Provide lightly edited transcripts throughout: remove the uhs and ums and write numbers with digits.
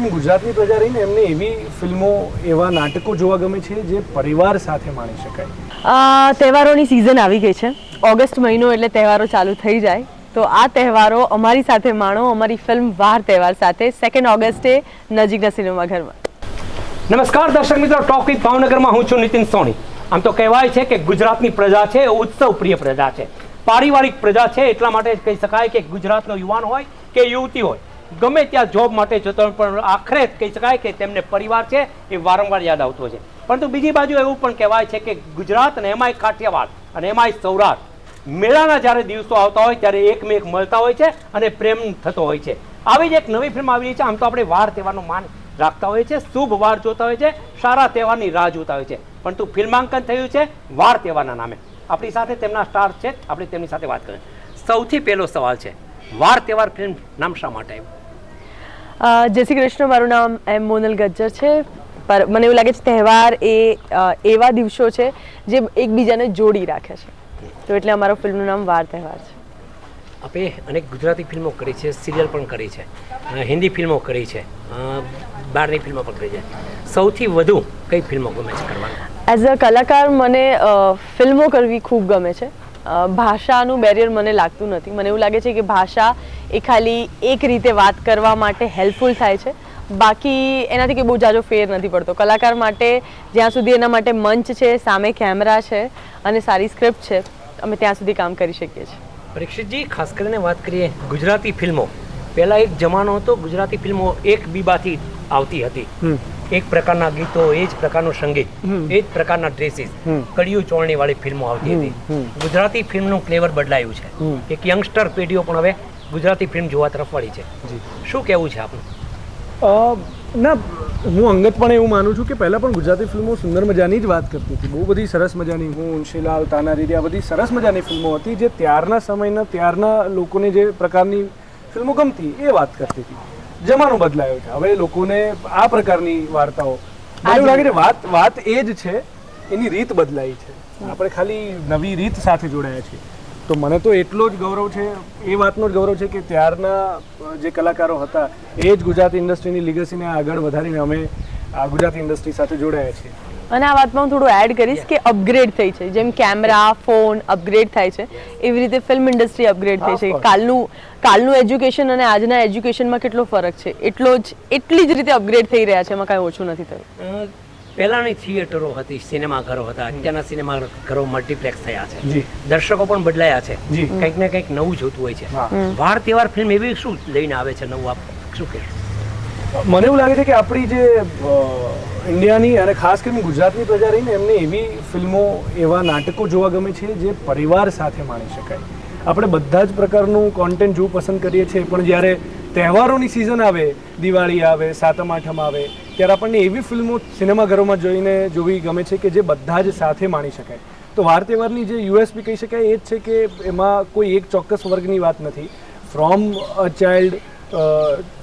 કેમ ગુજરાતની પ્રજા રહીને એમને એવી ફિલ્મો એવા નાટકો જોવા ગમે છે જે પરિવાર સાથે માણી શકાય. તહેવારોની સિઝન આવી ગઈ છે. ઓગસ્ટ મહિનો એટલે તહેવારો ચાલુ થઈ જાય, તો આ તહેવારો અમારી સાથે માણો અમારી ફિલ્મ વાર તહેવાર સાથે 2 ઓગસ્ટે નજીકના સિનેમાઘરમાં. નમસ્કાર દર્શક મિત્રો, ટોક વિથ ભાવનગરમાં હું છું નીતિન સોની. આમ તો કહેવાય છે કે ગુજરાતની પ્રજા છે ઉત્સવ પ્રિય પ્રજા છે, પારિવારિક પ્રજા છે. એટલા માટે જ કહી શકાય કે ગુજરાતનો યુવાન હોય કે યુવતી હોય, ગમે ત્યાં જોબ માટે જતો હોય પણ આખરે કહી શકાય કે તેમને પરિવાર છે એ વારંવાર યાદ આવતો છે. પરંતુ બીજી બાજુ એવું પણ કહેવાય છે કે ગુજરાત અને એમાંય કાઠિયાવાડ અને એમાંય સૌરાષ્ટ્ર મેળાના જ્યારે દિવસો આવતા હોય ત્યારે એકમેક મળતા હોય છે અને પ્રેમ થતો હોય છે. આવી જ એક નવી ફિલ્મ આવી રહી છે. આમ તો આપણે વાર તહેવારનો માન રાખતા હોય છે, શુભ વાર જોતા હોય છે, સારા તહેવારની રાહ જોતા હોય છે, પરંતુ ફિલ્માંકન થયું છે વાર તહેવારના નામે. આપણી સાથે તેમના સ્ટાર છે, આપણે તેમની સાથે વાત કરીએ. સૌથી પહેલો સવાલ છે, વાર તહેવાર ફિલ્મ નામ શા માટે આવ્યું? જય શ્રી કૃષ્ણ. મારું નામ મોનલ ગજ્જર છે. પર મને એવું લાગે છે તહેવાર એ એવા દિવસો છે જે એકબીજાને જોડી રાખે છે, તો એટલે અમારો ફિલ્મનું નામ વાર તહેવાર છે. આપણે અનેક ગુજરાતી ફિલ્મો કરી છે, સિરિયલ પણ કરી છે, હિન્દી ફિલ્મો કરી છે, બહારની ફિલ્મો પણ કરી છે. સૌથી વધુ કઈ ફિલ્મો ગમે છે કરવાની? એઝ અ કલાકાર મને ફિલ્મો કરવી ખૂબ ગમે છે. ભાષાનું બેરિયર મને લાગતું નથી. મને એવું લાગે છે કે ભાષા એ ખાલી એક રીતે વાત કરવા માટે હેલ્પફુલ થાય છે, બાકી એનાથી કે બહુ જાજો ફેર નથી પડતો. કલાકાર માટે જ્યાં સુધી એના માટે મંચ છે, સામે કેમેરા છે અને સારી સ્ક્રિપ્ટ છે, અમે ત્યાં સુધી કામ કરી શકીએ છીએ. પરીક્ષિતજી, ખાસ કરીને વાત કરીએ ગુજરાતી ફિલ્મો. પહેલાં એક જમાનો હતો, ગુજરાતી ફિલ્મો એક બીબાથી આવતી હતી. એક પ્રકારના ગીતો, એ જ પ્રકારનું સંગીત, એ જ પ્રકારના ડ્રેસીસ, કડિયું ચોળણી વાળી ફિલ્મો આવતી હતી. ગુજરાતી ફિલ્મનું ફ્લેવર બદલાયું છે. એક યંગસ્ટર પેઢીઓ પણ હવે ગુજરાતી ફિલ્મ જોવા તરફ વળી છે. શું કહેવું છે આપનું? ના, હું અંગતપણે એવું માનું છું કે પહેલાં પણ ગુજરાતી ફિલ્મો સુંદર મજાની જ વાત કરતી હતી. બહુ બધી સરસ મજાની, હું ઉનશીલાલ, તાનારીરી, આ બધી સરસ મજાની ફિલ્મો હતી જે ત્યારના સમયના ત્યારના લોકોને જે પ્રકારની ફિલ્મો ગમતી એ વાત કરતી હતી. જમાનો બદલાયો છે, હવે લોકોને આ પ્રકારની વાર્તાઓ, મને એવું લાગે છે વાત એ જ છે, એની રીત બદલાઈ છે. આપણે ખાલી નવી રીત સાથે જોડાયા છીએ. તો મને તો એટલો જ ગૌરવ છે, એ વાતનો જ ગૌરવ છે કે ત્યારના જે કલાકારો હતા એ જ ગુજરાતી ઇન્ડસ્ટ્રીની લીગસીને આગળ વધારીને અમે આ ગુજરાતી ઇન્ડસ્ટ્રી સાથે જોડાયા છીએ. અને આ વાતમાં હું થોડું એડ કરીશ કે અપગ્રેડ થઈ છે. જેમ કેમેરા, ફોન અપગ્રેડ થાય છે, એવી રીતે ફિલ્મ ઇન્ડસ્ટ્રી અપગ્રેડ થઈ છે. કાલનું એજ્યુકેશન અને આજના એજ્યુકેશનમાં કેટલો ફરક છે, એટલી જ રીતે અપગ્રેડ થઈ રહ્યા છે, એમાં કાંઈ ઓછું નથી થયું. પહેલાંની થિયેટરો હતી, સિનેમાઘરો હતા, અત્યારના સિનેમાઘરો મલ્ટીપ્લેક્સ થયા છે, દર્શકો પણ બદલાયા છે, કંઈક ને કંઈક નવું જોતું હોય છે. વાર તહેવાર ફિલ્મ એવી શું લઈને આવે છે નવું, આપ શું કહેશો? મને એવું લાગે છે કે આપણી જે ઇન્ડિયાની અને ખાસ કરીને ગુજરાતની પ્રજા રહીને એમને એવી ફિલ્મો, એવા નાટકો જોવા ગમે છે જે પરિવાર સાથે માણી શકાય. આપણે બધા જ પ્રકારનું કોન્ટેન્ટ જોવું પસંદ કરીએ છીએ, પણ જ્યારે તહેવારોની સિઝન આવે, દિવાળી આવે, સાતમ આઠમ આવે, ત્યારે આપણને એવી ફિલ્મો સિનેમાઘરોમાં જોવી ગમે છે કે જે બધા જ સાથે માણી શકાય. તો વાર તહેવારની જે યુએસપી કહી શકાય એ જ છે કે એમાં કોઈ એક ચોક્કસ વર્ગની વાત નથી. From a child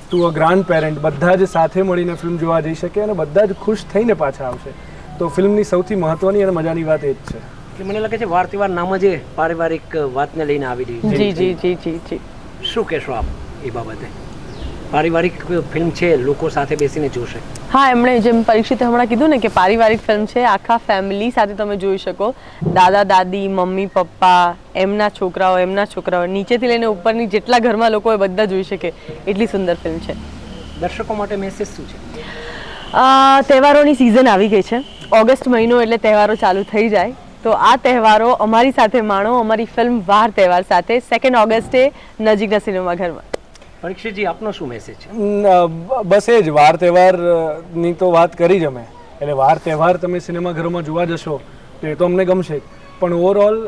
to a grand parent બધા જ સાથે મળીને ફિલ્મ જોવા જઈ શકે અને બધા જ ખુશ થઈને પાછા આવશે. તો ફિલ્મની સૌથી મહત્વની અને મજાની વાત એ જ છે કે મને લાગે છે વાર તહેવાર નામ જ પારિવારિક વાતને લઈને આવી રહી છે. જી જી જી જી જી. શું કહેશો આપ એ બાબતે? પારિવારિક ફિલ્મ છે, લોકો સાથે બેસીને જોશે. હા, એમણે જેમ પરીક્ષિતે હમણાં કીધું ને કે પારિવારિક ફિલ્મ છે, આખા ફેમિલી સાથે તમે જોઈ શકો. દાદા દાદી, મમ્મી પપ્પા, એમના છોકરાઓ, નીચેથી લઈને ઉપરની જેટલા ઘરમાં લોકો હોય બધા જોઈ શકે, એટલી સુંદર ફિલ્મ છે. દર્શકો માટે મેસેજ શું છે? તહેવારોની સિઝન આવી ગઈ છે. ઓગસ્ટ મહિનો એટલે તહેવારો ચાલુ થઈ જાય, તો આ તહેવારો અમારી સાથે માણો અમારી ફિલ્મ વાર તહેવાર સાથે 2 ઓગસ્ટે નજીકના સિનેમાઘરમાં. પરીક્ષિતજી, આપનો શું મેસેજ છે? બસ એ જ, વાર તહેવારની તો વાત કરી જ અમે. એટલે વાર તહેવાર તમે સિનેમાઘરોમાં જોવા જશો તો એ તો અમને ગમશે, પણ overall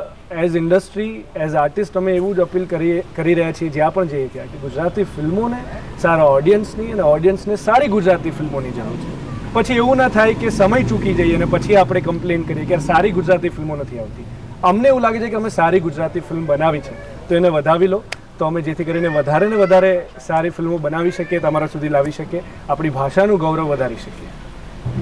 as industry, as artist અમે એવું જ અપીલ કરી રહ્યા છીએ જ્યાં પણ જઈએ ત્યાં કે ગુજરાતી ફિલ્મોને સારા ઓડિયન્સની અને ઓડિયન્સને સારી ગુજરાતી ફિલ્મોની જરૂર છે. પછી એવું ના થાય કે સમય ચૂકી જઈએ અને પછી આપણે કમ્પ્લેન કરીએ કે સારી ગુજરાતી ફિલ્મો નથી આવતી. અમને એવું લાગે છે કે અમે સારી ગુજરાતી ફિલ્મ બનાવી છે, તો એને વધાવી લો, તો અમે જેથી કરીને વધારે ને વધારે સારી ફિલ્મો બનાવી શકીએ, તમારા સુધી લાવી શકીએ, આપણી ભાષાનું ગૌરવ વધારી શકીએ.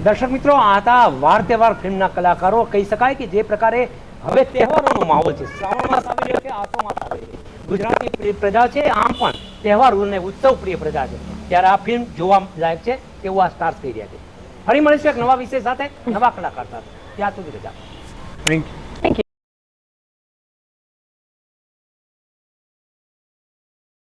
દર્શક મિત્રો, આ હતા વાર તહેવાર ફિલ્મના કલાકારો. કહી શકાય કે જે પ્રકારે હવે તહેવારોનો માહોલ છે, શ્રાવણ માસ આવી રહ્યો છે, આસો માસ આવી રહ્યો છે, ગુજરાતી પ્રજા છે આમ પણ તહેવાર અને ઉત્સવ પ્રિય પ્રજા છે. ત્યારે આ ફિલ્મ જોવા લાયક છે એવું આ સ્ટાર્સ કહી રહ્યા છે. ફરી મળીશું એક નવા વિષય સાથે, નવા કલાકાર સાથે. ત્યાં સુધી રજા. Thank you.